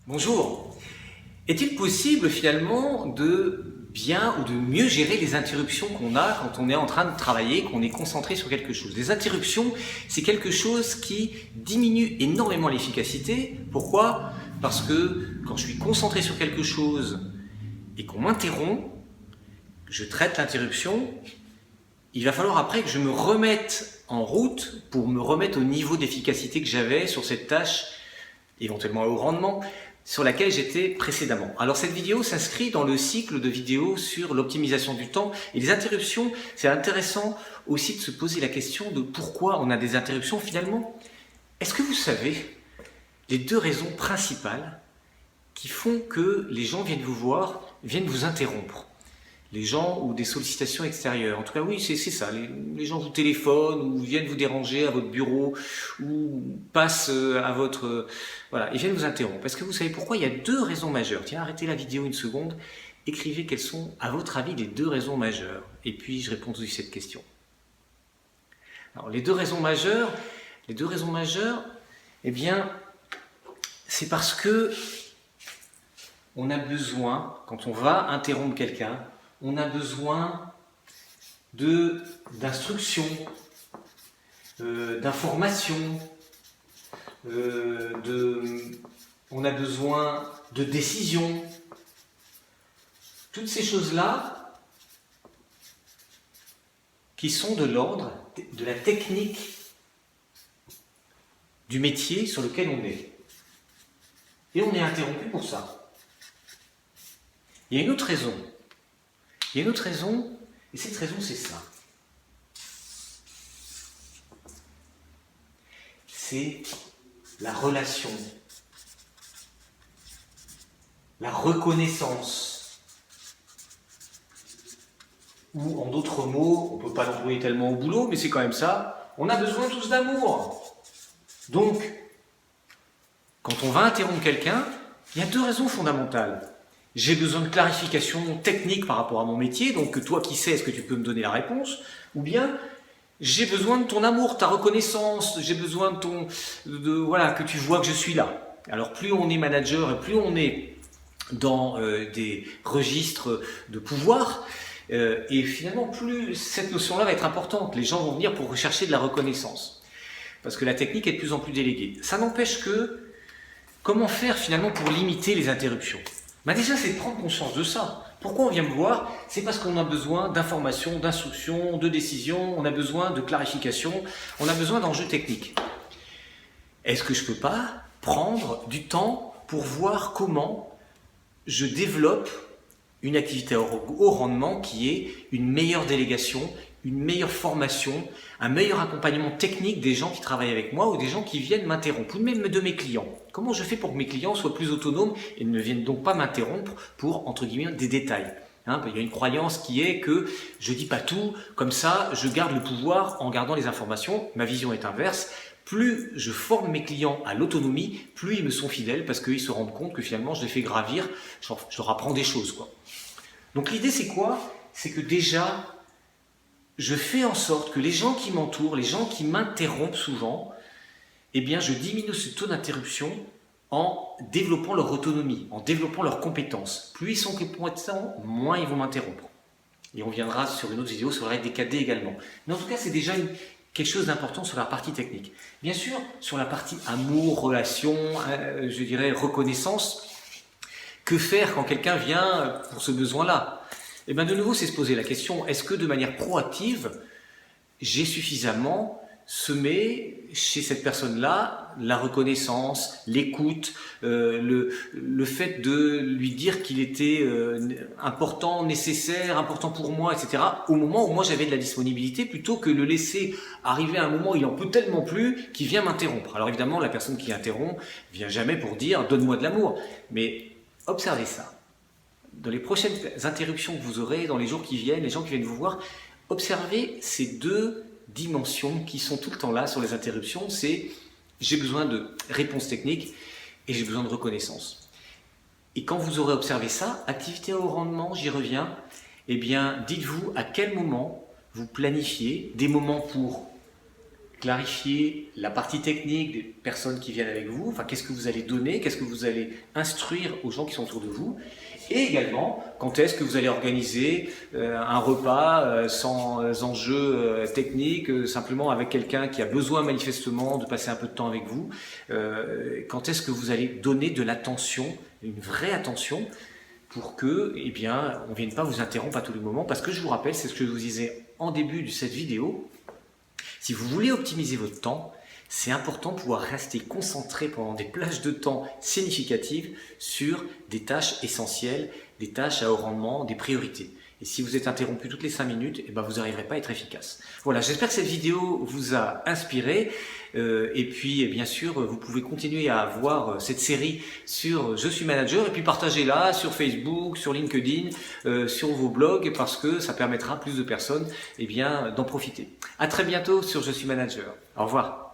Bonjour. Est-il possible finalement de bien ou de mieux gérer les interruptions qu'on a quand on est en train de travailler, qu'on est concentré sur quelque chose? Les interruptions, c'est quelque chose qui diminue énormément l'efficacité. Pourquoi? Parce que quand je suis concentré sur quelque chose et qu'on m'interrompt, je traite l'interruption, il va falloir après que je me remette en route pour me remettre au niveau d'efficacité que j'avais sur cette tâche, éventuellement au rendement, sur laquelle j'étais précédemment. Alors cette vidéo s'inscrit dans le cycle de vidéos sur l'optimisation du temps et les interruptions. C'est intéressant aussi de se poser la question de pourquoi on a des interruptions finalement. Est-ce que vous savez les deux raisons principales qui font que les gens viennent vous voir, viennent vous interrompre? Les gens ou des sollicitations extérieures. En tout cas, oui, c'est ça. Les gens vous téléphonent ou viennent vous déranger à votre bureau ou passent à votre... voilà, ils viennent vous interrompre. Est-ce que vous savez pourquoi? Il y a deux raisons majeures. Tiens, arrêtez la vidéo une seconde. Écrivez quelles sont, à votre avis, les deux raisons majeures. Et puis, je réponds aussi à cette question. Alors, les deux raisons majeures, eh bien, c'est parce que on a besoin, quand on va interrompre quelqu'un, on a besoin d'instructions, d'informations, on a besoin de décisions. Toutes ces choses-là qui sont de l'ordre de la technique du métier sur lequel on est. Et on est interrompu pour ça. Il y a une autre raison. Et cette raison, c'est ça. C'est la relation, la reconnaissance. Ou en d'autres mots, on ne peut pas l'employer tellement au boulot, mais c'est quand même ça, on a besoin tous d'amour. Donc, quand on va interrompre quelqu'un, il y a deux raisons fondamentales. J'ai besoin de clarification technique par rapport à mon métier, donc toi qui sais, est-ce que tu peux me donner la réponse? Ou bien, j'ai besoin de ton amour, ta reconnaissance, j'ai besoin voilà, que tu vois que je suis là. Alors plus on est manager et plus on est dans des registres de pouvoir, et finalement plus cette notion-là va être importante. Les gens vont venir pour rechercher de la reconnaissance, parce que la technique est de plus en plus déléguée. Ça n'empêche que, comment faire finalement pour limiter les interruptions? Déjà, c'est de prendre conscience de ça. Pourquoi on vient me voir? C'est parce qu'on a besoin d'informations, d'instructions, de décisions, on a besoin de clarification, on a besoin d'enjeux techniques. Est-ce que je ne peux pas prendre du temps pour voir comment je développe une activité au rendement qui est une meilleure délégation, une meilleure formation, un meilleur accompagnement technique des gens qui travaillent avec moi ou des gens qui viennent m'interrompre, ou même de mes clients. Comment je fais pour que mes clients soient plus autonomes et ne viennent donc pas m'interrompre pour, entre guillemets, des détails? Il y a une croyance qui est que je ne dis pas tout, comme ça je garde le pouvoir en gardant les informations. Ma vision est inverse. Plus je forme mes clients à l'autonomie, plus ils me sont fidèles parce qu'ils se rendent compte que finalement je les fais gravir, je leur apprends des choses, quoi. Donc l'idée c'est quoi? C'est que déjà, je fais en sorte que les gens qui m'entourent, les gens qui m'interrompent souvent, eh bien je diminue ce taux d'interruption en développant leur autonomie, en développant leurs compétences. Plus ils sont compétents, moins ils vont m'interrompre. Et on viendra sur une autre vidéo sur la RDKD également. Mais en tout cas, c'est déjà quelque chose d'important sur la partie technique. Bien sûr, sur la partie amour, relation, je dirais reconnaissance, que faire quand quelqu'un vient pour ce besoin-là? Et bien de nouveau, c'est se poser la question, est-ce que de manière proactive, j'ai suffisamment semé chez cette personne-là la reconnaissance, l'écoute, le fait de lui dire qu'il était important, nécessaire, important pour moi, etc. au moment où moi j'avais de la disponibilité, plutôt que le laisser arriver à un moment où il en peut tellement plus qu'il vient m'interrompre. Alors évidemment, la personne qui interrompt vient jamais pour dire « donne-moi de l'amour », mais observez ça. Dans les prochaines interruptions que vous aurez, dans les jours qui viennent, les gens qui viennent vous voir, observez ces deux dimensions qui sont tout le temps là sur les interruptions. C'est j'ai besoin de réponses techniques et j'ai besoin de reconnaissance. Et quand vous aurez observé ça, activité au rendement, j'y reviens, eh bien dites-vous à quel moment vous planifiez des moments pour clarifier la partie technique des personnes qui viennent avec vous, enfin qu'est-ce que vous allez donner, qu'est-ce que vous allez instruire aux gens qui sont autour de vous, et également quand est-ce que vous allez organiser un repas sans enjeu technique, simplement avec quelqu'un qui a besoin manifestement de passer un peu de temps avec vous, quand est-ce que vous allez donner de l'attention, une vraie attention, pour que, eh bien, on ne vienne pas vous interrompre à tous les moments, parce que je vous rappelle, c'est ce que je vous disais en début de cette vidéo, si vous voulez optimiser votre temps, c'est important de pouvoir rester concentré pendant des plages de temps significatives sur des tâches essentielles, des tâches à haut rendement, des priorités. Et si vous êtes interrompu toutes les 5 minutes, eh ben vous n'arriverez pas à être efficace. Voilà, j'espère que cette vidéo vous a inspiré. Et puis, bien sûr, vous pouvez continuer à voir cette série sur Je suis manager et puis partagez-la sur Facebook, sur LinkedIn, sur vos blogs parce que ça permettra à plus de personnes d'en profiter. À très bientôt sur Je suis manager. Au revoir.